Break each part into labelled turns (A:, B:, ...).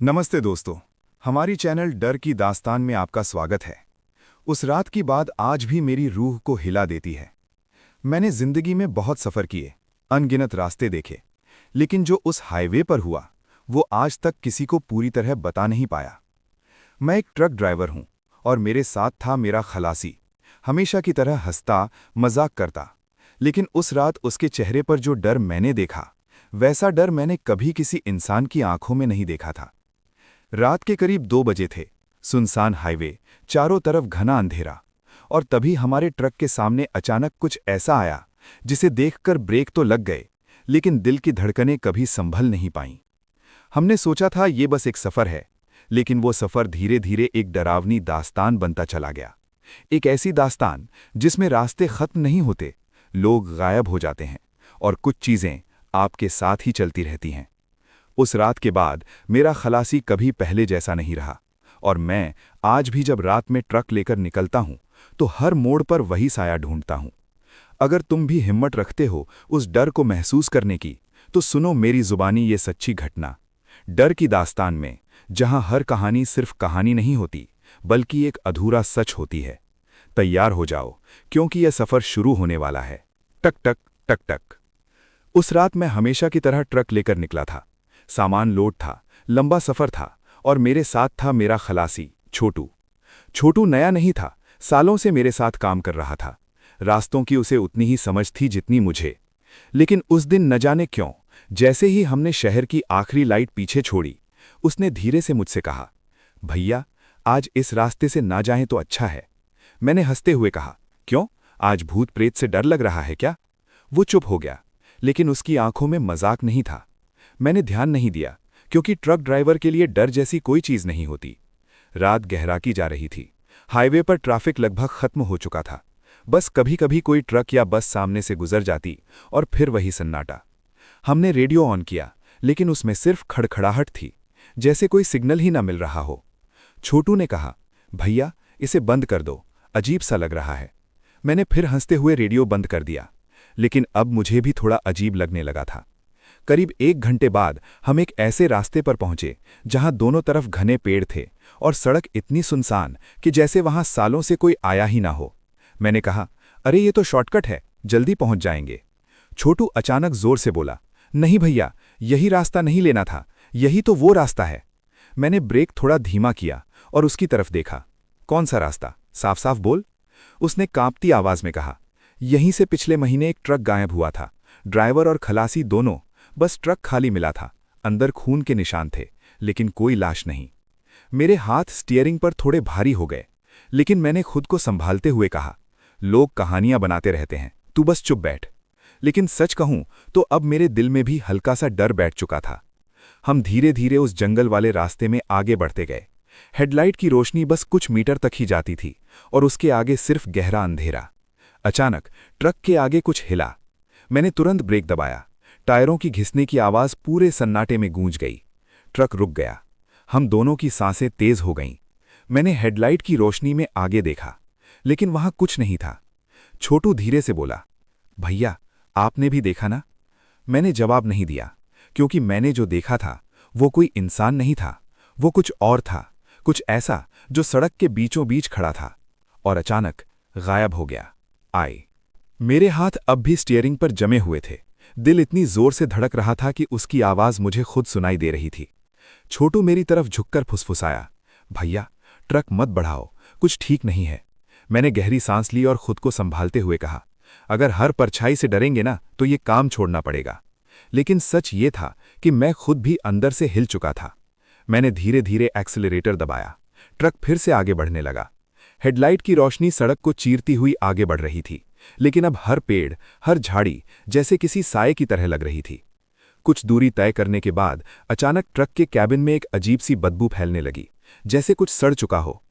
A: नमस्ते दोस्तों। हमारी चैनल डर की दास्तान में आपका स्वागत है। उस रात की बात आज भी मेरी रूह को हिला देती है। मैंने जिंदगी में बहुत सफ़र किए, अनगिनत रास्ते देखे, लेकिन जो उस हाईवे पर हुआ वो आज तक किसी को पूरी तरह बता नहीं पाया। मैं एक ट्रक ड्राइवर हूं और मेरे साथ था मेरा खलासी, हमेशा की तरह हंसता, मजाक करता। लेकिन उस रात उसके चेहरे पर जो डर मैंने देखा, वैसा डर मैंने कभी किसी इंसान की आंखों में नहीं देखा था। रात के करीब 2 बजे थे। सुनसान हाईवे, चारों तरफ घना अंधेरा, और तभी हमारे ट्रक के सामने अचानक कुछ ऐसा आया जिसे देखकर ब्रेक तो लग गए, लेकिन दिल की धड़कनें कभी संभल नहीं पाईं। हमने सोचा था ये बस एक सफ़र है, लेकिन वो सफ़र धीरे धीरे एक डरावनी दास्तान बनता चला गया। एक ऐसी दास्तान जिसमें रास्ते खत्म नहीं होते, लोग गायब हो जाते हैं और कुछ चीज़ें आपके साथ ही चलती रहती हैं। उस रात के बाद मेरा खलासी कभी पहले जैसा नहीं रहा, और मैं आज भी जब रात में ट्रक लेकर निकलता हूं तो हर मोड़ पर वही साया ढूंढता हूं। अगर तुम भी हिम्मत रखते हो उस डर को महसूस करने की, तो सुनो मेरी जुबानी ये सच्ची घटना। डर की दास्तान में, जहां हर कहानी सिर्फ कहानी नहीं होती बल्कि एक अधूरा सच होती है। तैयार हो जाओ, क्योंकि यह सफ़र शुरू होने वाला है। टक टक टक टक। उस रात मैं हमेशा की तरह ट्रक लेकर निकला था। सामान लोड था, लंबा सफ़र था, और मेरे साथ था मेरा खलासी छोटू। छोटू नया नहीं था, सालों से मेरे साथ काम कर रहा था। रास्तों की उसे उतनी ही समझ थी जितनी मुझे। लेकिन उस दिन न जाने क्यों, जैसे ही हमने शहर की आखिरी लाइट पीछे छोड़ी, उसने धीरे से मुझसे कहा, भैया, आज इस रास्ते से ना जाएं तो अच्छा है। मैंने हंसते हुए कहा, क्यों, आज भूत प्रेत से डर लग रहा है क्या? वो चुप हो गया, लेकिन उसकी आंखों में मजाक नहीं था। मैंने ध्यान नहीं दिया, क्योंकि ट्रक ड्राइवर के लिए डर जैसी कोई चीज़ नहीं होती। रात गहराती जा रही थी। हाईवे पर ट्रैफिक लगभग खत्म हो चुका था। बस कभी कभी कोई ट्रक या बस सामने से गुजर जाती, और फिर वही सन्नाटा। हमने रेडियो ऑन किया, लेकिन उसमें सिर्फ खड़खड़ाहट थी, जैसे कोई सिग्नल ही ना मिल रहा हो। छोटू ने कहा, भैया, इसे बंद कर दो, अजीब सा लग रहा है। मैंने फिर हंसते हुए रेडियो बंद कर दिया, लेकिन अब मुझे भी थोड़ा अजीब लगने लगा था। करीब 1 घंटे बाद हम एक ऐसे रास्ते पर पहुंचे जहां दोनों तरफ घने पेड़ थे और सड़क इतनी सुनसान कि जैसे वहां सालों से कोई आया ही ना हो। मैंने कहा, अरे ये तो शॉर्टकट है, जल्दी पहुंच जाएंगे। छोटू अचानक जोर से बोला, नहीं भैया, यही रास्ता नहीं लेना था, यही तो वो रास्ता है। मैंने ब्रेक थोड़ा धीमा किया और उसकी तरफ देखा। कौन सा रास्ता, साफ साफ बोल। उसने कांपती आवाज में कहा, यहीं से पिछले महीने एक ट्रक गायब हुआ था, ड्राइवर और खलासी दोनों। बस ट्रक खाली मिला था, अंदर खून के निशान थे, लेकिन कोई लाश नहीं। मेरे हाथ स्टीयरिंग पर थोड़े भारी हो गए, लेकिन मैंने खुद को संभालते हुए कहा, लोग कहानियां बनाते रहते हैं, तू बस चुप बैठ। लेकिन सच कहूं तो अब मेरे दिल में भी हल्का सा डर बैठ चुका था। हम धीरे धीरे उस जंगल वाले रास्ते में आगे बढ़ते गए। हेडलाइट की रोशनी बस कुछ मीटर तक ही जाती थी, और उसके आगे सिर्फ गहरा अंधेरा। अचानक ट्रक के आगे कुछ हिला। मैंने तुरंत ब्रेक दबाया। टायरों की घिसने की आवाज पूरे सन्नाटे में गूंज गई। ट्रक रुक गया। हम दोनों की सांसें तेज हो गईं। मैंने हेडलाइट की रोशनी में आगे देखा, लेकिन वहां कुछ नहीं था। छोटू धीरे से बोला, भैया, आपने भी देखा ना? मैंने जवाब नहीं दिया, क्योंकि मैंने जो देखा था वो कोई इंसान नहीं था, वो कुछ और था, कुछ ऐसा जो सड़क के बीचों बीच खड़ा था और अचानक गायब हो गया। मेरे हाथ अब भी स्टीयरिंग पर जमे हुए थे। दिल इतनी जोर से धड़क रहा था कि उसकी आवाज मुझे खुद सुनाई दे रही थी। छोटू मेरी तरफ झुककर फुसफुसाया, भैया, ट्रक मत बढ़ाओ, कुछ ठीक नहीं है। मैंने गहरी सांस ली और खुद को संभालते हुए कहा, अगर हर परछाई से डरेंगे ना तो ये काम छोड़ना पड़ेगा। लेकिन सच ये था कि मैं खुद भी अंदर से हिल चुका था। मैंने धीरे धीरे एक्सेलरेटर दबाया। ट्रक फिर से आगे बढ़ने लगा। हेडलाइट की रोशनी सड़क को चीरती हुई आगे बढ़ रही थी, लेकिन अब हर पेड़, हर झाड़ी जैसे किसी साये की तरह लग रही थी। कुछ दूरी तय करने के बाद अचानक ट्रक के कैबिन में एक अजीब सी बदबू फैलने लगी, जैसे कुछ सड़ चुका हो।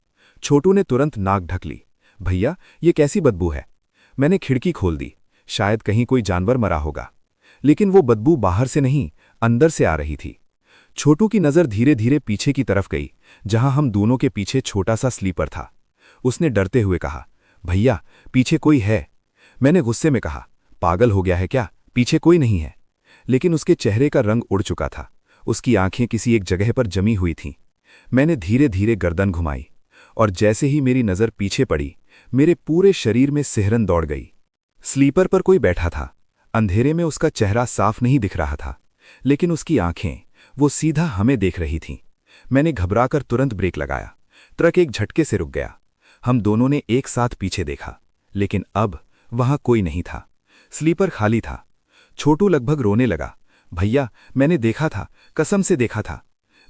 A: छोटू ने तुरंत नाक ढक ली। भैया, ये कैसी बदबू है? मैंने खिड़की खोल दी, शायद कहीं कोई जानवर मरा होगा। लेकिन वो बदबू बाहर से नहीं, अंदर से आ रही थी। छोटू की नज़र धीरे धीरे पीछे की तरफ गई, जहां हम दोनों के पीछे छोटा सा स्लीपर था। उसने डरते हुए कहा, भैया, पीछे कोई है। मैंने गुस्से में कहा, पागल हो गया है क्या, पीछे कोई नहीं है। लेकिन उसके चेहरे का रंग उड़ चुका था। उसकी आंखें किसी एक जगह पर जमी हुई थीं। मैंने धीरे धीरे गर्दन घुमाई और जैसे ही मेरी नज़र पीछे पड़ी, मेरे पूरे शरीर में सिहरन दौड़ गई। स्लीपर पर कोई बैठा था। अंधेरे में उसका चेहरा साफ नहीं दिख रहा था, लेकिन उसकी आंखें, वो सीधा हमें देख रही थीं। मैंने घबराकर तुरंत ब्रेक लगाया। ट्रक एक झटके से रुक गया। हम दोनों ने एक साथ पीछे देखा, लेकिन अब वहां कोई नहीं था। स्लीपर खाली था। छोटू लगभग रोने लगा। भैया, मैंने देखा था, कसम से देखा था।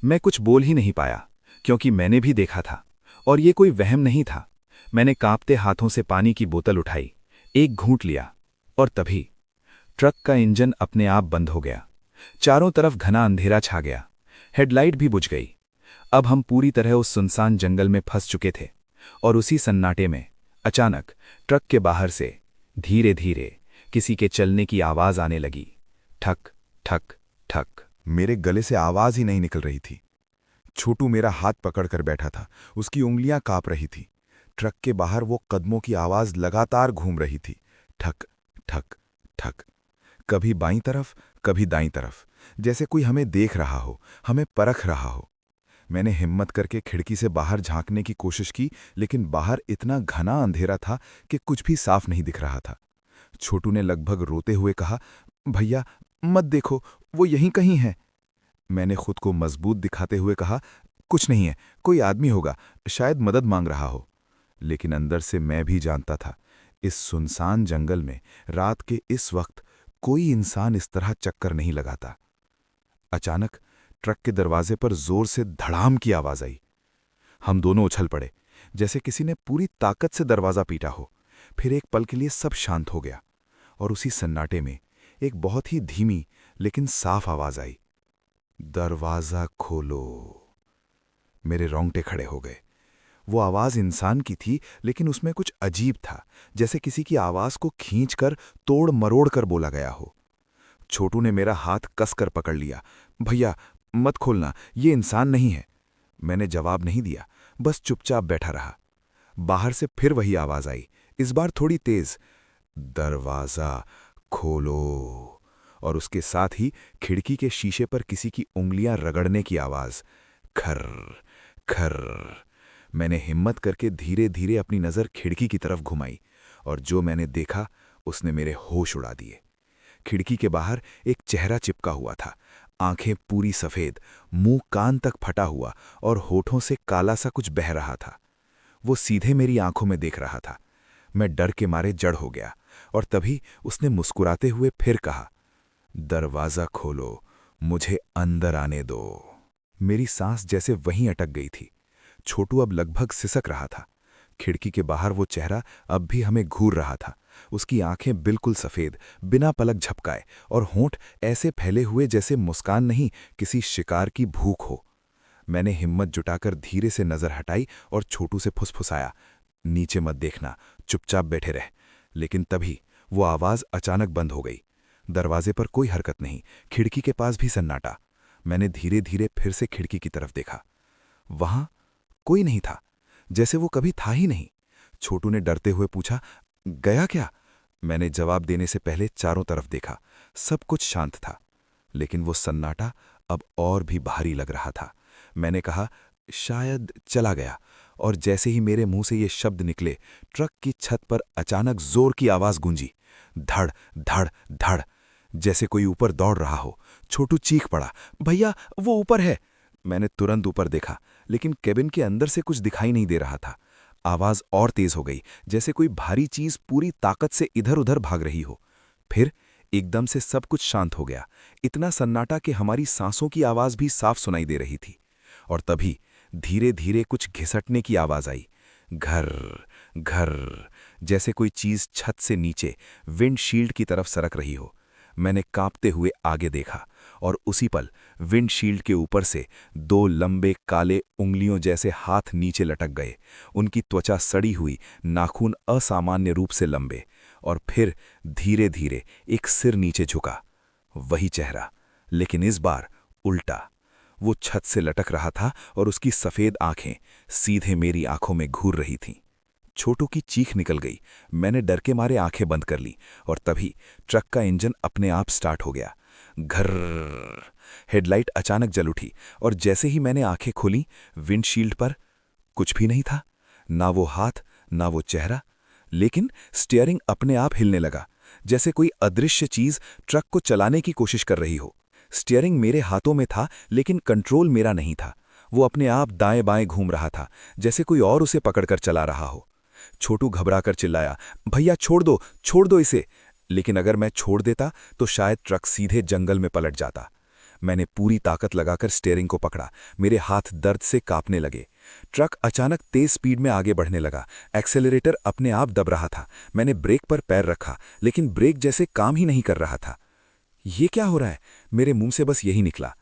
A: मैं कुछ बोल ही नहीं पाया, क्योंकि मैंने भी देखा था और ये कोई वहम नहीं था। मैंने कांपते हाथों से पानी की बोतल उठाई, एक घूंट लिया और तभी ट्रक का इंजन अपने आप बंद हो गया। चारों तरफ घना अंधेरा छा गया। हेडलाइट भी बुझ गई। अब हम पूरी तरह उस सुनसान जंगल में फंस चुके थे और उसी सन्नाटे में अचानक ट्रक के बाहर से धीरे धीरे किसी के चलने की आवाज आने लगी। ठक ठक ठक।
B: मेरे गले से आवाज ही नहीं निकल रही थी। छोटू मेरा हाथ पकड़कर बैठा था, उसकी उंगलियां कांप रही थी। ट्रक के बाहर वो कदमों की आवाज लगातार घूम रही थी। ठक ठक ठक। कभी बाईं तरफ, कभी दाईं तरफ, जैसे कोई हमें देख रहा हो, हमें परख रहा हो। मैंने हिम्मत करके खिड़की से बाहर झांकने की कोशिश की, लेकिन बाहर इतना घना अंधेरा था कि कुछ भी साफ नहीं दिख रहा था। छोटू ने लगभग रोते हुए कहा, भैया मत देखो, वो यहीं कहीं है। मैंने खुद को मजबूत दिखाते हुए कहा, कुछ नहीं है, कोई आदमी होगा, शायद मदद मांग रहा हो। लेकिन अंदर से मैं भी जानता था, इस सुनसान जंगल में रात के इस वक्त कोई इंसान इस तरह चक्कर नहीं लगाता। अचानक ट्रक के दरवाजे पर जोर से धड़ाम की आवाज आई। हम दोनों उछल पड़े, जैसे किसी ने पूरी ताकत से दरवाजा पीटा हो। फिर एक पल के लिए सब शांत हो गया और उसी सन्नाटे में एक बहुत ही धीमी लेकिन साफ आवाज आई, दरवाजा खोलो। मेरे रोंगटे खड़े हो गए। वो आवाज इंसान की थी, लेकिन उसमें कुछ अजीब था, जैसे किसी की आवाज को खींचकर तोड़ मरोड़ कर बोला गया हो। छोटू ने मेरा हाथ कसकर पकड़ लिया। भैया मत खोलना, ये इंसान नहीं है। मैंने जवाब नहीं दिया, बस चुपचाप बैठा रहा। बाहर से फिर वही आवाज आई, इस बार थोड़ी तेज, दरवाजा खोलो। और उसके साथ ही खिड़की के शीशे पर किसी की उंगलियां रगड़ने की आवाज, खर खर। मैंने हिम्मत करके धीरे धीरे अपनी नजर खिड़की की तरफ घुमाई और जो मैंने देखा उसने मेरे होश उड़ा दिए। खिड़की के बाहर एक चेहरा चिपका हुआ था, आंखें पूरी सफेद, मुंह कान तक फटा हुआ और होठों से काला सा कुछ बह रहा था। वो सीधे मेरी आंखों में देख रहा था। मैं डर के मारे जड़ हो गया और तभी उसने मुस्कुराते हुए फिर कहा, दरवाजा खोलो, मुझे अंदर आने दो। मेरी सांस जैसे वहीं अटक गई थी। छोटू अब लगभग सिसक रहा था। खिड़की के बाहर वो चेहरा अब भी हमें घूर रहा था। उसकी आंखें बिल्कुल सफेद, बिना पलक झपकाए, और होंठ ऐसे फैले हुए जैसे मुस्कान नहीं, किसी शिकार की भूख हो। मैंने हिम्मत जुटाकर धीरे से नजर हटाई और छोटू से फुसफुसाया, नीचे मत देखना, चुपचाप बैठे रह। लेकिन तभी वो आवाज अचानक बंद हो गई। दरवाजे पर कोई हरकत नहीं, खिड़की के पास भी सन्नाटा। मैंने धीरे धीरे फिर से खिड़की की तरफ देखा। वहां कोई नहीं था, जैसे वो कभी था ही नहीं। छोटू ने डरते हुए पूछा, गया क्या? मैंने जवाब देने से पहले चारों तरफ देखा। सब कुछ शांत था, लेकिन वो सन्नाटा अब और भी भारी लग रहा था। मैंने कहा, शायद चला गया। और जैसे ही मेरे मुंह से ये शब्द निकले, ट्रक की छत पर अचानक जोर की आवाज गूंजी, धड़ धड़ धड़, जैसे कोई ऊपर दौड़ रहा हो। छोटू चीख पड़ा, भैया वो ऊपर है। मैंने तुरंत ऊपर देखा, लेकिन केबिन के अंदर से कुछ दिखाई नहीं दे रहा था। आवाज और तेज हो गई, जैसे कोई भारी चीज पूरी ताकत से इधर उधर भाग रही हो। फिर एकदम से सब कुछ शांत हो गया, इतना सन्नाटा कि हमारी सांसों की आवाज भी साफ सुनाई दे रही थी। और तभी धीरे धीरे कुछ घिसटने की आवाज आई, घर घर, जैसे कोई चीज छत से नीचे विंडशील्ड की तरफ सरक रही हो। मैंने कांपते हुए आगे देखा और उसी पल विंडशील्ड के ऊपर से दो लंबे काले उंगलियों जैसे हाथ नीचे लटक गए। उनकी त्वचा सड़ी हुई, नाखून असामान्य रूप से लंबे, और फिर धीरे धीरे एक सिर नीचे झुका। वही चेहरा, लेकिन इस बार उल्टा। वो छत से लटक रहा था और उसकी सफेद आंखें सीधे मेरी आंखों में घूर रही थीं। छोटू की चीख निकल गई। मैंने डर के मारे आंखें बंद कर ली और तभी ट्रक का इंजन अपने आप स्टार्ट हो गया। घर्र। हेडलाइट अचानक जल उठी और जैसे ही मैंने आंखें खोली, विंडशील्ड पर कुछ भी नहीं था। ना वो हाथ, ना वो चेहरा, लेकिन स्टीयरिंग अपने आप हिलने लगा, जैसे कोई अदृश्य चीज ट्रक को चलाने की कोशिश कर रही हो। स्टीयरिंग मेरे हाथों में था, लेकिन कंट्रोल मेरा नहीं था। वो अपने आप दाएं बाएं घूम रहा था, जैसे कोई और उसे पकड़कर चला रहा हो। छोटू घबराकर चिल्लाया, भैया छोड़ दो इसे। लेकिन अगर मैं छोड़ देता तो शायद ट्रक सीधे जंगल में पलट जाता। मैंने पूरी ताकत लगाकर स्टीयरिंग को पकड़ा। मेरे हाथ दर्द से कांपने लगे। ट्रक अचानक तेज स्पीड में आगे बढ़ने लगा। एक्सेलरेटर अपने आप दब रहा था। मैंने ब्रेक पर पैर रखा, लेकिन ब्रेक जैसे काम ही नहीं कर रहा था। ये क्या हो रहा है? मेरे मुंह से बस यही निकला।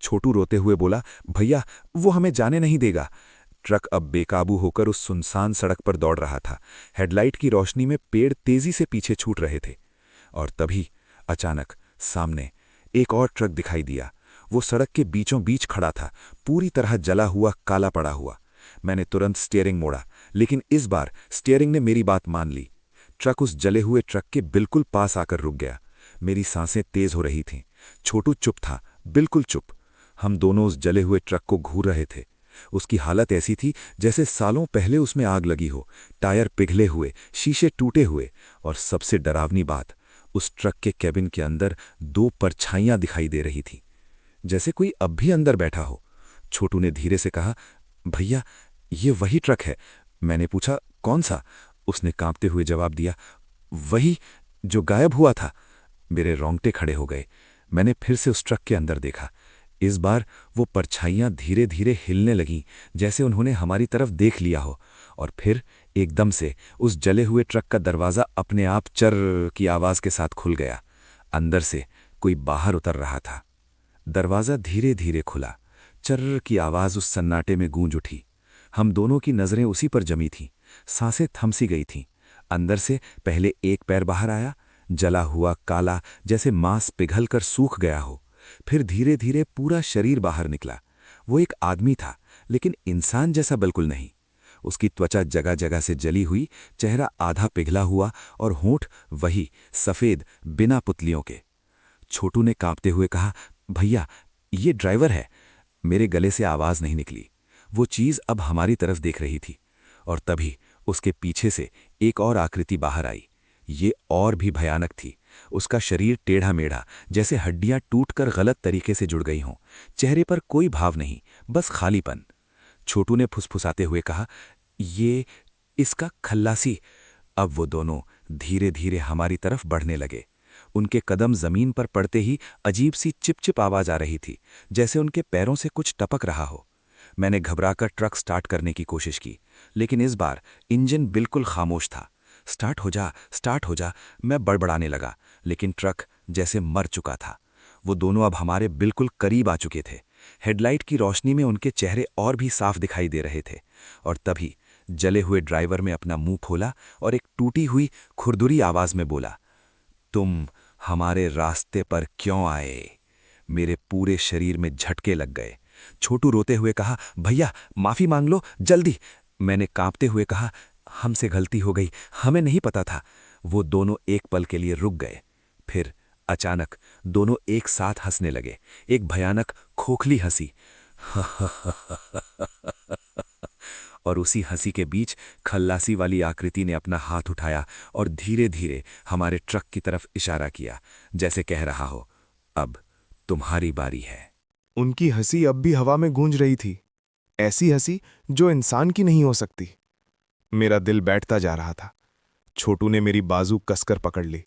B: छोटू रोते हुए बोला, भैया वो हमें जाने नहीं देगा। ट्रक अब बेकाबू होकर उस सुनसान सड़क पर दौड़ रहा था। हेडलाइट की रोशनी में पेड़ तेजी से पीछे छूट रहे थे। और तभी अचानक सामने एक और ट्रक दिखाई दिया। वो सड़क के बीचों बीच खड़ा था, पूरी तरह जला हुआ, काला पड़ा हुआ। मैंने तुरंत स्टीयरिंग मोड़ा, लेकिन इस बार स्टीयरिंग ने मेरी बात मान ली। ट्रक उस जले हुए ट्रक के बिल्कुल पास आकर रुक गया। मेरी सांसें तेज हो रही थीं। छोटू चुप था, बिल्कुल चुप। हम दोनों उस जले हुए ट्रक को घूर रहे थे। उसकी हालत ऐसी थी जैसे सालों पहले उसमें आग लगी हो। टायर पिघले हुए, शीशे टूटे हुए, और सबसे डरावनी बात, उस ट्रक के कैबिन के अंदर दो परछाइयां दिखाई दे रही थीं, जैसे कोई अब भी अंदर बैठा हो। छोटू ने धीरे से कहा, भैया ये वही ट्रक है। मैंने पूछा, कौन सा? उसने कांपते हुए जवाब दिया, वही जो गायब हुआ था। मेरे रोंगटे खड़े हो गए। मैंने फिर से उस ट्रक के अंदर देखा। इस बार वो परछाइयां धीरे धीरे हिलने लगीं, जैसे उन्होंने हमारी तरफ देख लिया हो। और फिर एकदम से उस जले हुए ट्रक का दरवाज़ा अपने आप चर्र की आवाज़ के साथ खुल गया। अंदर से कोई बाहर उतर रहा था। दरवाज़ा धीरे धीरे खुला। चर्र की आवाज़ उस सन्नाटे में गूंज उठी। हम दोनों की नज़रें उसी पर जमी थीं। सांसें थमसी गई थीं। अंदर से पहले एक पैर बाहर आया, जला हुआ, काला, जैसे मांस पिघलकर सूख गया हो। फिर धीरे धीरे पूरा शरीर बाहर निकला। वो एक आदमी था, लेकिन इंसान जैसा बिल्कुल नहीं। उसकी त्वचा जगह जगह से जली हुई, चेहरा आधा पिघला हुआ, और होंठ वही सफ़ेद, बिना पुतलियों के। छोटू ने कांपते हुए कहा, भैया ये ड्राइवर है। मेरे गले से आवाज़ नहीं निकली। वो चीज़ अब हमारी तरफ देख रही थी। और तभी उसके पीछे से एक और आकृति बाहर आई। ये और भी भयानक थी। उसका शरीर टेढ़ा मेढ़ा, जैसे हड्डियां टूटकर गलत तरीके से जुड़ गई हों। चेहरे पर कोई भाव नहीं, बस खालीपन। छोटू ने फुसफुसाते हुए कहा, ये इसका खल्लासी। अब वो दोनों धीरे धीरे हमारी तरफ बढ़ने लगे। उनके कदम जमीन पर पड़ते ही अजीब सी चिपचिप आवाज आ रही थी, जैसे उनके पैरों से कुछ टपक रहा हो। मैंने घबराकर ट्रक स्टार्ट करने की कोशिश की, लेकिन इस बार इंजन बिल्कुल खामोश था। स्टार्ट हो जा, मैं बड़बड़ाने लगा, लेकिन ट्रक जैसे मर चुका था। वो दोनों अब हमारे बिल्कुल करीब आ चुके थे। हेडलाइट की रोशनी में उनके चेहरे और भी साफ दिखाई दे रहे थे। और तभी जले हुए ड्राइवर ने अपना मुंह खोला और एक टूटी हुई खुरदुरी आवाज में बोला, तुम हमारे रास्ते पर क्यों आए? मेरे पूरे शरीर में झटके लग गए। छोटू रोते हुए कहा, भैया माफी मांग लो, जल्दी। मैंने कांपते हुए कहा, हमसे गलती हो गई, हमें नहीं पता था। वो दोनों एक पल के लिए रुक गए। फिर अचानक दोनों एक साथ हंसने लगे, एक भयानक खोखली हंसी। और उसी हंसी के बीच खल्लासी वाली आकृति ने अपना हाथ उठाया और धीरे धीरे हमारे ट्रक की तरफ इशारा किया, जैसे कह रहा हो, अब तुम्हारी बारी है।
C: उनकी हंसी अब भी हवा में गूंज रही थी, ऐसी हंसी जो इंसान की नहीं हो सकती। मेरा दिल बैठता जा रहा था। छोटू ने मेरी बाजू कसकर पकड़ ली।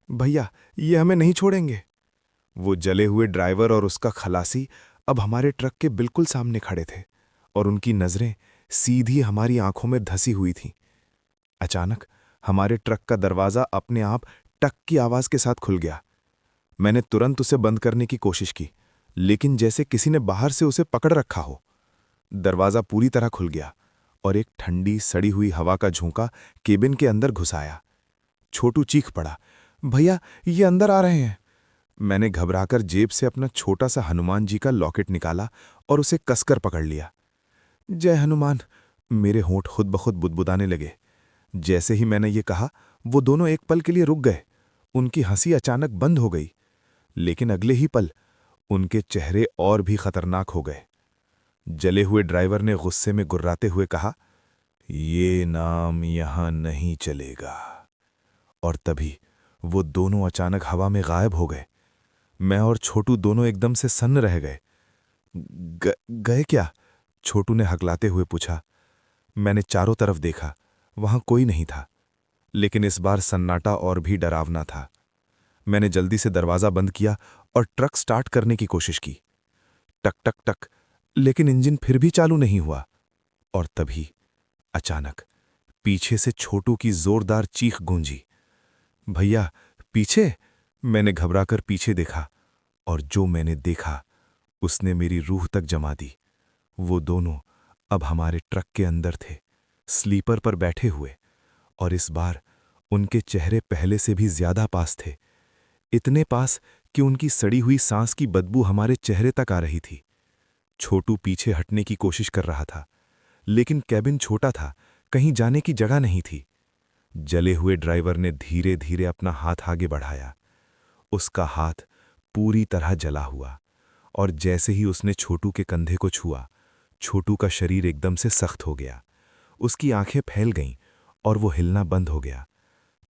C: भैया ये हमें नहीं छोड़ेंगे। वो जले हुए ड्राइवर और उसका खलासी अब हमारे ट्रक के बिल्कुल सामने खड़े थे, और उनकी नजरें सीधी हमारी आंखों में धसी हुई थीं। अचानक हमारे ट्रक का दरवाज़ा अपने आप टक की आवाज़ के साथ खुल गया। मैंने तुरंत उसे बंद करने की कोशिश की, लेकिन जैसे किसी ने बाहर से उसे पकड़ रखा हो। दरवाज़ा पूरी तरह खुल गया और एक ठंडी सड़ी हुई हवा का झोंका केबिन के अंदर घुस आया। छोटू चीख पड़ा, भैया ये अंदर आ रहे हैं। मैंने घबराकर जेब से अपना छोटा सा हनुमान जी का लॉकेट निकाला और उसे कसकर पकड़ लिया। जय हनुमान। मेरे होंठ खुद ब खुद बुदबुदाने लगे। जैसे ही मैंने ये कहा, वो दोनों एक पल के लिए रुक गए। उनकी हंसी अचानक बंद हो गई, लेकिन अगले ही पल उनके चेहरे और भी खतरनाक हो गए। जले हुए ड्राइवर ने गुस्से में गुर्राते हुए कहा, "ये नाम यहां नहीं चलेगा।" और तभी वो दोनों अचानक हवा में गायब हो गए। मैं और छोटू दोनों एकदम से सन्न रह गए। गए क्या?" छोटू ने हकलाते हुए पूछा। मैंने चारों तरफ देखा, वहां कोई नहीं था, लेकिन इस बार सन्नाटा और भी डरावना था। मैंने जल्दी से दरवाजा बंद किया और ट्रक स्टार्ट करने की कोशिश की। टक टक टक, लेकिन इंजन फिर भी चालू नहीं हुआ। और तभी अचानक पीछे से छोटू की जोरदार चीख गूंजी, "भैया, पीछे!" मैंने घबराकर पीछे देखा, और जो मैंने देखा उसने मेरी रूह तक जमा दी। वो दोनों अब हमारे ट्रक के अंदर थे, स्लीपर पर बैठे हुए, और इस बार उनके चेहरे पहले से भी ज्यादा पास थे। इतने पास कि उनकी सड़ी हुई सांस की बदबू हमारे चेहरे तक आ रही थी। छोटू पीछे हटने की कोशिश कर रहा था, लेकिन कैबिन छोटा था, कहीं जाने की जगह नहीं थी। जले हुए ड्राइवर ने धीरे धीरे अपना हाथ आगे बढ़ाया। उसका हाथ पूरी तरह जला हुआ, और जैसे ही उसने छोटू के कंधे को छुआ, छोटू का शरीर एकदम से सख्त हो गया। उसकी आंखें फैल गईं और वो हिलना बंद हो गया।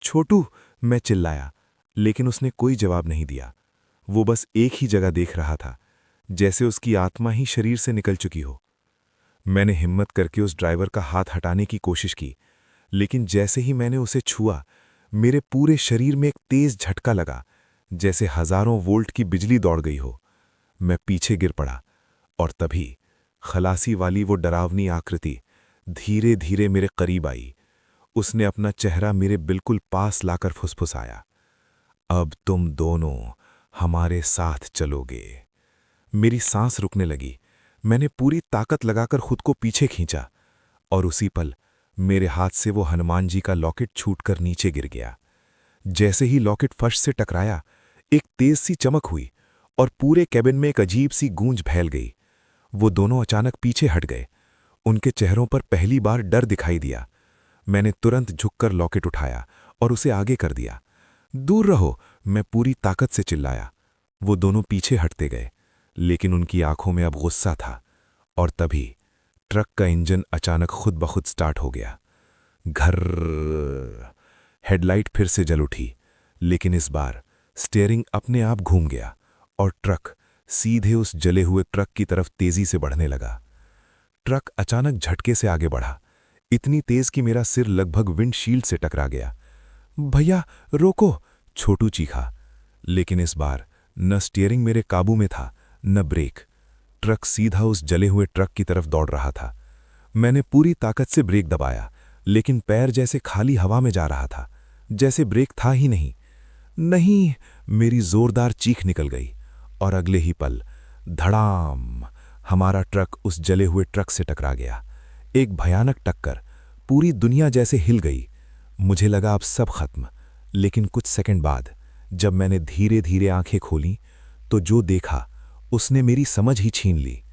C: "छोटू!" मैं चिल्लाया, लेकिन उसने कोई जवाब नहीं दिया। वो बस एक ही जगह देख रहा था, जैसे उसकी आत्मा ही शरीर से निकल चुकी हो। मैंने हिम्मत करके उस ड्राइवर का हाथ हटाने की कोशिश की, लेकिन जैसे ही मैंने उसे छुआ, मेरे पूरे शरीर में एक तेज झटका लगा, जैसे हजारों वोल्ट की बिजली दौड़ गई हो। मैं पीछे गिर पड़ा, और तभी खलासी वाली वो डरावनी आकृति धीरे धीरे मेरे करीब आई। उसने अपना चेहरा मेरे बिल्कुल पास लाकर फुसफुसाया, "अब तुम दोनों हमारे साथ चलोगे।" मेरी सांस रुकने लगी। मैंने पूरी ताकत लगाकर खुद को पीछे खींचा, और उसी पल मेरे हाथ से वो हनुमान जी का लॉकेट छूटकर नीचे गिर गया। जैसे ही लॉकेट फर्श से टकराया, एक तेज सी चमक हुई और पूरे कैबिन में एक अजीब सी गूंज फैल गई। वो दोनों अचानक पीछे हट गए। उनके चेहरों पर पहली बार डर दिखाई दिया। मैंने तुरंत झुककर लॉकेट उठाया और उसे आगे कर दिया। "दूर रहो!" मैं पूरी ताकत से चिल्लाया। वो दोनों पीछे हटते गए, लेकिन उनकी आंखों में अब गुस्सा था। और तभी ट्रक का इंजन अचानक खुद ब खुद स्टार्ट हो गया। घर्र! हेडलाइट फिर से जल उठी, लेकिन इस बार स्टीयरिंग अपने आप घूम गया और ट्रक सीधे उस जले हुए ट्रक की तरफ तेजी से बढ़ने लगा। ट्रक अचानक झटके से आगे बढ़ा, इतनी तेज कि मेरा सिर लगभग विंडशील्ड से टकरा गया। "भैया, रोको!" छोटू चीखा, लेकिन इस बार न स्टीयरिंग मेरे काबू में था, न ब्रेक। ट्रक सीधा उस जले हुए ट्रक की तरफ दौड़ रहा था। मैंने पूरी ताकत से ब्रेक दबाया, लेकिन पैर जैसे खाली हवा में जा रहा था, जैसे ब्रेक था ही नहीं। "नहीं!" मेरी जोरदार चीख निकल गई, और अगले ही पल धड़ाम, हमारा ट्रक उस जले हुए ट्रक से टकरा गया। एक भयानक टक्कर, पूरी दुनिया जैसे हिल गई। मुझे लगा अब सब खत्म, लेकिन कुछ सेकंड बाद जब मैंने धीरे धीरे आंखें खोलीं, तो जो देखा उसने मेरी समझ ही छीन ली।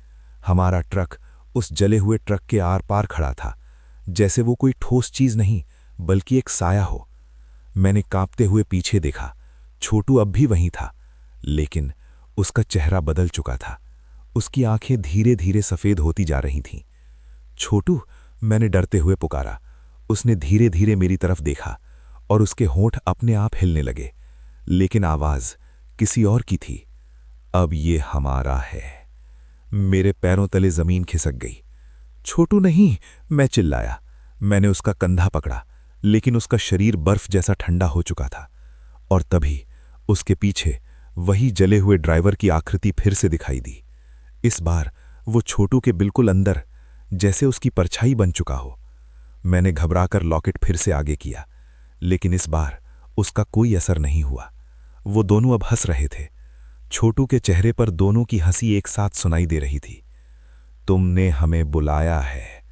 C: हमारा ट्रक उस जले हुए ट्रक के आर पार खड़ा था, जैसे वो कोई ठोस चीज नहीं बल्कि एक साया हो। मैंने कांपते हुए पीछे देखा। छोटू अब भी वहीं था, लेकिन उसका चेहरा बदल चुका था। उसकी आंखें धीरे धीरे सफेद होती जा रही थीं। "छोटू!" मैंने डरते हुए पुकारा। उसने धीरे धीरे मेरी तरफ देखा और उसके होंठ अपने आप हिलने लगे, लेकिन आवाज किसी और की थी, "अब ये हमारा है।" मेरे पैरों तले जमीन खिसक गई। "छोटू नहीं!" मैं चिल्लाया। मैंने उसका कंधा पकड़ा, लेकिन उसका शरीर बर्फ जैसा ठंडा हो चुका था। और तभी उसके पीछे वही जले हुए ड्राइवर की आकृति फिर से दिखाई दी। इस बार वो छोटू के बिल्कुल अंदर, जैसे उसकी परछाई बन चुका हो। मैंने घबराकर लॉकेट फिर से आगे किया, लेकिन इस बार उसका कोई असर नहीं हुआ। वो दोनों अब हंस रहे थे। छोटू के चेहरे पर दोनों की हंसी एक साथ सुनाई दे रही थी। "तुमने हमें बुलाया है!"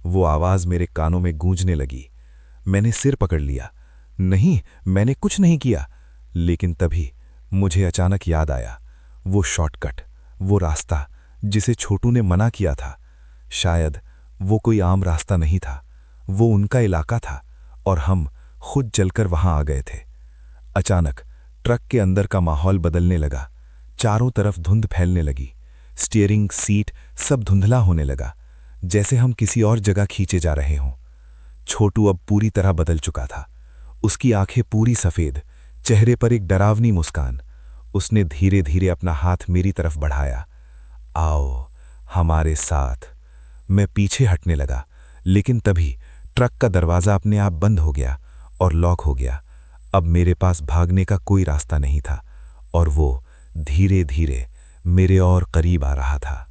C: वो आवाज मेरे कानों में गूंजने लगी। मैंने सिर पकड़ लिया। "नहीं, मैंने कुछ नहीं किया।" लेकिन तभी मुझे अचानक याद आया, वो शॉर्टकट, वो रास्ता जिसे छोटू ने मना किया था। शायद वो कोई आम रास्ता नहीं था, वो उनका इलाका था, और हम खुद चलकर वहां आ गए थे। अचानक ट्रक के अंदर का माहौल बदलने लगा।
B: चारों तरफ धुंध फैलने लगी। स्टीयरिंग, सीट सब धुंधला होने लगा, जैसे हम किसी और जगह खींचे जा रहे हों। छोटू अब पूरी तरह बदल चुका था। उसकी आंखें पूरी सफेद, चेहरे पर एक डरावनी मुस्कान। उसने धीरे धीरे अपना हाथ मेरी तरफ बढ़ाया। आओ हमारे साथ। मैं पीछे हटने लगा, लेकिन तभी ट्रक का दरवाजा अपने आप बंद हो गया और लॉक हो गया। अब मेरे पास भागने का कोई रास्ता नहीं था और वो धीरे धीरे मेरे और करीब आ रहा था।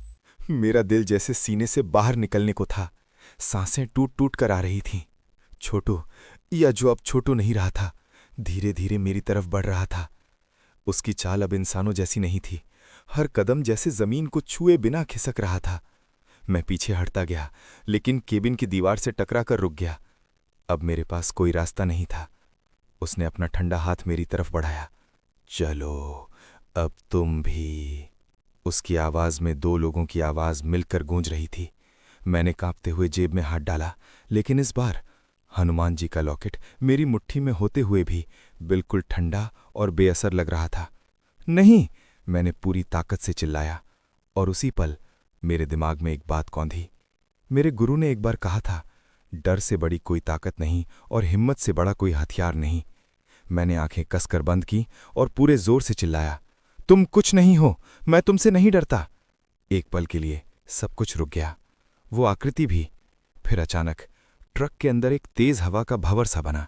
C: मेरा दिल जैसे सीने से बाहर निकलने को था। सांसें टूट टूट कर आ रही थीं। छोटू, या जो अब छोटू नहीं रहा था, धीरे धीरे मेरी तरफ बढ़ रहा था। उसकी चाल अब इंसानों जैसी नहीं थी। हर कदम जैसे जमीन को छुए बिना खिसक रहा था। मैं पीछे हटता गया, लेकिन केबिन की दीवार से टकरा कर रुक गया। अब मेरे पास कोई रास्ता नहीं था। उसने अपना ठंडा हाथ मेरी तरफ बढ़ाया। चलो, अब तुम भी। उसकी आवाज में दो लोगों की आवाज मिलकर गूंज रही थी। मैंने कांपते हुए जेब में हाथ डाला, लेकिन इस बार हनुमान जी का लॉकेट मेरी मुट्ठी में होते हुए भी बिल्कुल ठंडा और बेअसर लग रहा था। नहीं, मैंने पूरी ताकत से चिल्लाया, और उसी पल मेरे दिमाग में एक बात कौंधी। मेरे गुरु ने एक बार कहा था, डर से बड़ी कोई ताकत नहीं और हिम्मत से बड़ा कोई हथियार नहीं। मैंने आंखें कसकर बंद की और पूरे जोर से चिल्लाया, तुम कुछ नहीं हो, मैं तुमसे नहीं डरता। एक पल के लिए सब कुछ रुक गया, वो आकृति भी। फिर अचानक ट्रक के अंदर एक तेज हवा का भंवर सा बना।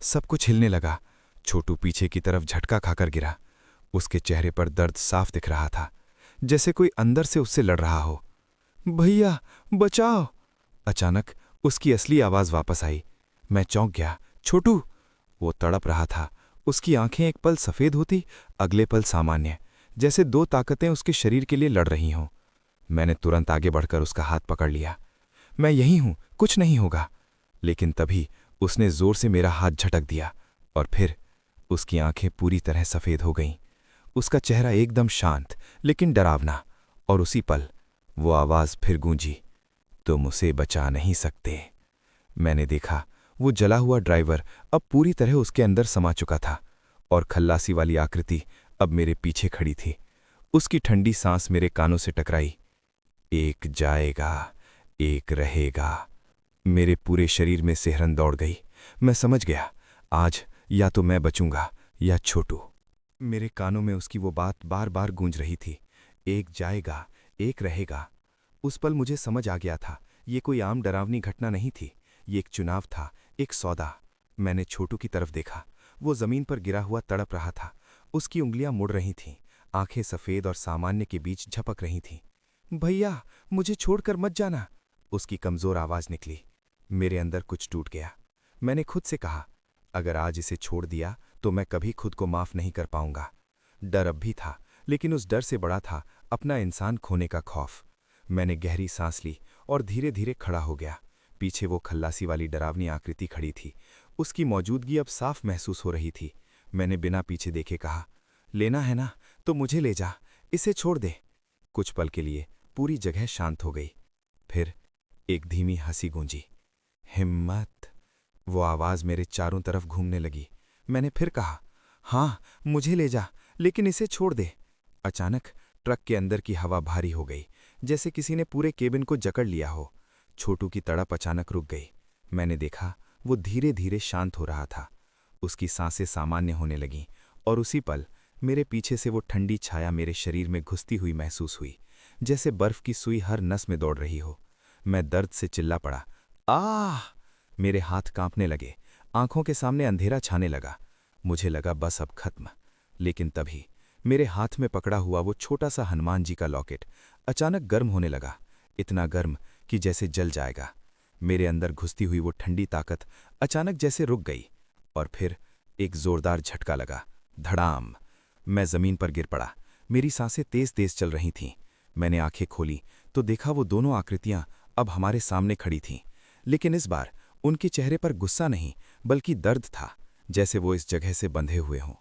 C: सब कुछ हिलने लगा। छोटू पीछे की तरफ झटका खाकर गिरा। उसके चेहरे पर दर्द साफ दिख रहा था, जैसे कोई अंदर से उससे लड़ रहा हो। भैया बचाओ! अचानक उसकी असली आवाज वापस आई। मैं चौंक गया। छोटू! वो तड़प रहा था। उसकी आंखें एक पल सफेद होती, अगले पल सामान्य, जैसे दो ताकतें उसके शरीर के लिए लड़ रही हों। मैंने तुरंत आगे बढ़कर उसका हाथ पकड़ लिया। मैं यहीं हूं, कुछ नहीं होगा। लेकिन तभी उसने जोर से मेरा हाथ झटक दिया, और फिर उसकी आंखें पूरी तरह सफेद हो गईं। उसका चेहरा एकदम शांत लेकिन डरावना, और उसी पल वो आवाज फिर गूंजी, तुम उसे बचा नहीं सकते। मैंने देखा, वो जला हुआ ड्राइवर अब पूरी तरह उसके अंदर समा चुका था, और खल्लासी वाली आकृति अब मेरे पीछे खड़ी थी। उसकी ठंडी सांस मेरे कानों से टकराई। एक जाएगा, एक रहेगा। मेरे पूरे शरीर में सिहरन दौड़ गई। मैं समझ गया, आज या तो मैं बचूंगा या छोटू। मेरे कानों में उसकी वो बात बार बार गूंज रही थी, एक जाएगा, एक रहेगा। उस पल मुझे समझ आ गया था, ये कोई आम डरावनी घटना नहीं थी, ये एक चुनाव था, एक सौदा। मैंने छोटू की तरफ देखा। वो जमीन पर गिरा हुआ तड़प रहा था। उसकी उंगलियां मुड़ रही थीं, आंखें सफेद और सामान्य के बीच झपक रही थीं। भैया, मुझे छोड़कर मत जाना! उसकी कमजोर आवाज निकली। मेरे अंदर कुछ टूट गया। मैंने खुद से कहा, अगर आज इसे छोड़ दिया तो मैं कभी खुद को माफ नहीं कर पाऊंगा। डर अब भी था, लेकिन उस डर से बड़ा था अपना इंसान खोने का खौफ। मैंने गहरी सांस ली और धीरे धीरे खड़ा हो गया। पीछे वो खल्लासी वाली डरावनी आकृति खड़ी थी। उसकी मौजूदगी अब साफ महसूस हो रही थी। मैंने बिना पीछे देखे कहा, लेना है ना तो मुझे ले जा, इसे छोड़ दे। कुछ पल के लिए पूरी जगह शांत हो गई। फिर एक धीमी हंसी गूंजी। हिम्मत! वो आवाज मेरे चारों तरफ घूमने लगी। मैंने फिर कहा, हाँ मुझे ले जा, लेकिन इसे छोड़ दे। अचानक ट्रक के अंदर की हवा भारी हो गई, जैसे किसी ने पूरे केबिन को जकड़ लिया हो। छोटू की तड़प अचानक रुक गई। मैंने देखा, वो धीरे धीरे शांत हो रहा था। उसकी सांसें सामान्य होने लगीं, और उसी पल मेरे पीछे से वो ठंडी छाया मेरे शरीर में घुसती हुई महसूस हुई, जैसे बर्फ की सुई हर नस में दौड़ रही हो। मैं दर्द से चिल्ला पड़ा, आह! मेरे हाथ कांपने लगे, आंखों के सामने अंधेरा छाने लगा। मुझे लगा बस अब खत्म। लेकिन तभी मेरे हाथ में पकड़ा हुआ वो छोटा सा हनुमान जी का लॉकेट अचानक गर्म होने लगा, इतना गर्म कि जैसे जल जाएगा। मेरे अंदर घुसती हुई वो ठंडी ताकत अचानक जैसे रुक गई, और फिर एक जोरदार झटका लगा। धड़ाम! मैं जमीन पर गिर पड़ा। मेरी सांसें तेज तेज चल रही थीं। मैंने आंखें खोली तो देखा वो दोनों आकृतियां अब हमारे सामने खड़ी थीं, लेकिन इस बार उनके चेहरे पर गुस्सा नहीं बल्कि दर्द था, जैसे वो इस जगह से बंधे हुए हों।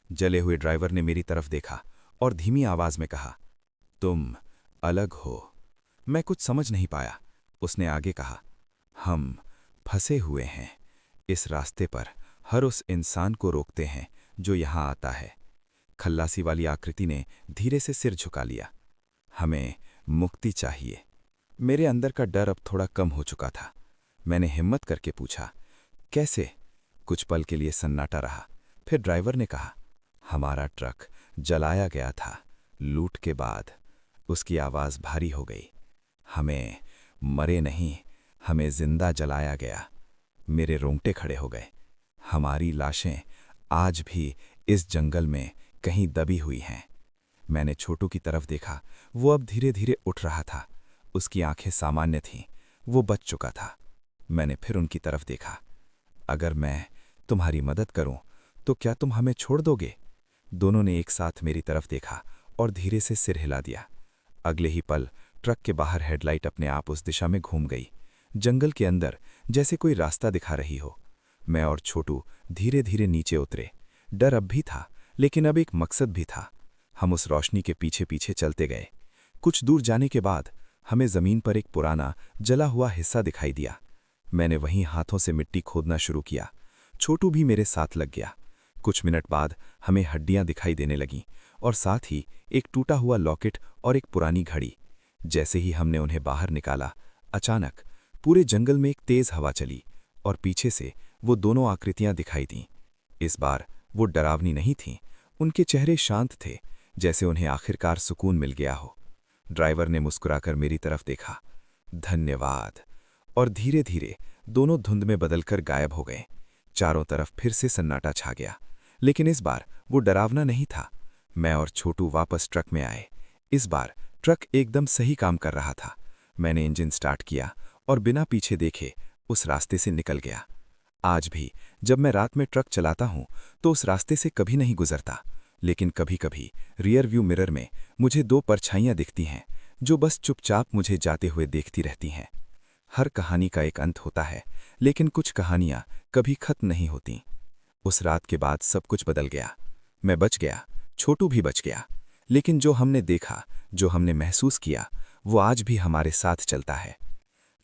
C: जले हुए ड्राइवर ने मेरी तरफ देखा और धीमी आवाज में कहा, तुम अलग हो। मैं कुछ समझ नहीं पाया। उसने आगे कहा, हम फंसे हुए हैं। इस रास्ते पर हर उस इंसान को रोकते हैं जो यहाँ आता है।
A: खल्लासी वाली आकृति ने धीरे से सिर झुका लिया। हमें मुक्ति चाहिए। मेरे अंदर का डर अब थोड़ा कम हो चुका था। मैंने हिम्मत करके पूछा, कैसे? कुछ पल के लिए सन्नाटा रहा। फिर ड्राइवर ने कहा, हमारा ट्रक जलाया गया था लूट के बाद। उसकी आवाज़ भारी हो गई। हमें मरे नहीं, हमें जिंदा जलाया गया। मेरे रोंगटे खड़े हो गए। हमारी लाशें आज भी इस जंगल में कहीं दबी हुई हैं। मैंने छोटू की तरफ देखा। वो अब धीरे धीरे उठ रहा था। उसकी आंखें सामान्य थीं। वो बच चुका था। मैंने फिर उनकी तरफ देखा। अगर मैं तुम्हारी मदद करूं तो क्या तुम हमें छोड़ दोगे? दोनों ने एक साथ मेरी तरफ देखा और धीरे से सिर हिला दिया। अगले ही पल ट्रक के बाहर हेडलाइट अपने आप उस दिशा में घूम गई, जंगल के अंदर जैसे कोई रास्ता दिखा रही हो। मैं और छोटू धीरे धीरे नीचे उतरे। डर अब भी था, लेकिन अब एक मकसद भी था। हम उस रोशनी के पीछे पीछे चलते गए। कुछ दूर जाने के बाद हमें जमीन पर एक पुराना जला हुआ हिस्सा दिखाई दिया। मैंने वहीं हाथों से मिट्टी खोदना शुरू किया। छोटू भी मेरे साथ लग गया। कुछ मिनट बाद हमें हड्डियां दिखाई देने लगीं और साथ ही एक टूटा हुआ लॉकेट और एक पुरानी घड़ी। जैसे ही हमने उन्हें बाहर निकाला, अचानक पूरे जंगल में एक तेज हवा चली और पीछे से वो दोनों आकृतियां दिखाई दीं। इस बार वो डरावनी नहीं थीं। उनके चेहरे शांत थे, जैसे उन्हें आखिरकार सुकून मिल गया हो। ड्राइवर ने मुस्कुराकर मेरी तरफ देखा, धन्यवाद, और धीरे धीरे दोनों धुंध में बदलकर गायब हो गए। चारों तरफ फिर से सन्नाटा छा गया, लेकिन इस बार वो डरावना नहीं था। मैं और छोटू वापस ट्रक में आए। इस बार ट्रक एकदम सही काम कर रहा था। मैंने इंजन स्टार्ट किया और बिना पीछे देखे उस रास्ते से निकल गया। आज भी जब मैं रात में ट्रक चलाता हूं तो उस रास्ते से कभी नहीं गुजरता, लेकिन कभी कभी रियर व्यू मिरर में मुझे दो परछाइयां दिखती हैं जो बस चुपचाप मुझे जाते हुए देखती रहती हैं। हर कहानी का एक अंत होता है, लेकिन कुछ कहानियां कभी खत्म नहीं होती। उस रात के बाद सब कुछ बदल गया। मैं बच गया, छोटू भी बच गया, लेकिन जो हमने देखा, जो हमने महसूस किया, वो आज भी हमारे साथ चलता है।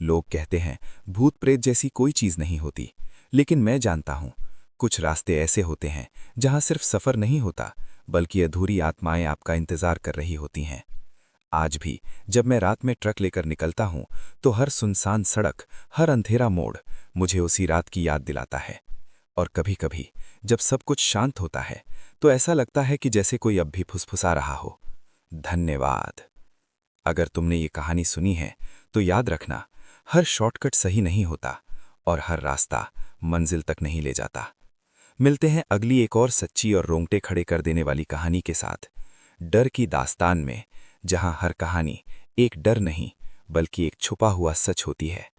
A: लोग कहते हैं भूत प्रेत जैसी कोई चीज नहीं होती, लेकिन मैं जानता हूं कुछ रास्ते ऐसे होते हैं जहां सिर्फ सफर नहीं होता, बल्कि अधूरी आत्माएं आपका इंतजार कर रही होती हैं। आज भी जब मैं रात में ट्रक लेकर निकलता हूं तो हर सुनसान सड़क, हर अंधेरा मोड़ मुझे उसी रात की याद दिलाता है। और कभी-कभी जब सब कुछ शांत होता है तो ऐसा लगता है कि जैसे कोई अब भी फुसफुसा रहा हो, धन्यवाद। अगर तुमने ये कहानी सुनी है तो याद रखना, हर शॉर्टकट सही नहीं होता और हर रास्ता मंजिल तक नहीं ले जाता। मिलते हैं अगली एक और सच्ची और रोंगटे खड़े कर देने वाली कहानी के साथ, डर की दास्तान में, जहां हर कहानी एक डर नहीं बल्कि एक छुपा हुआ सच होती है।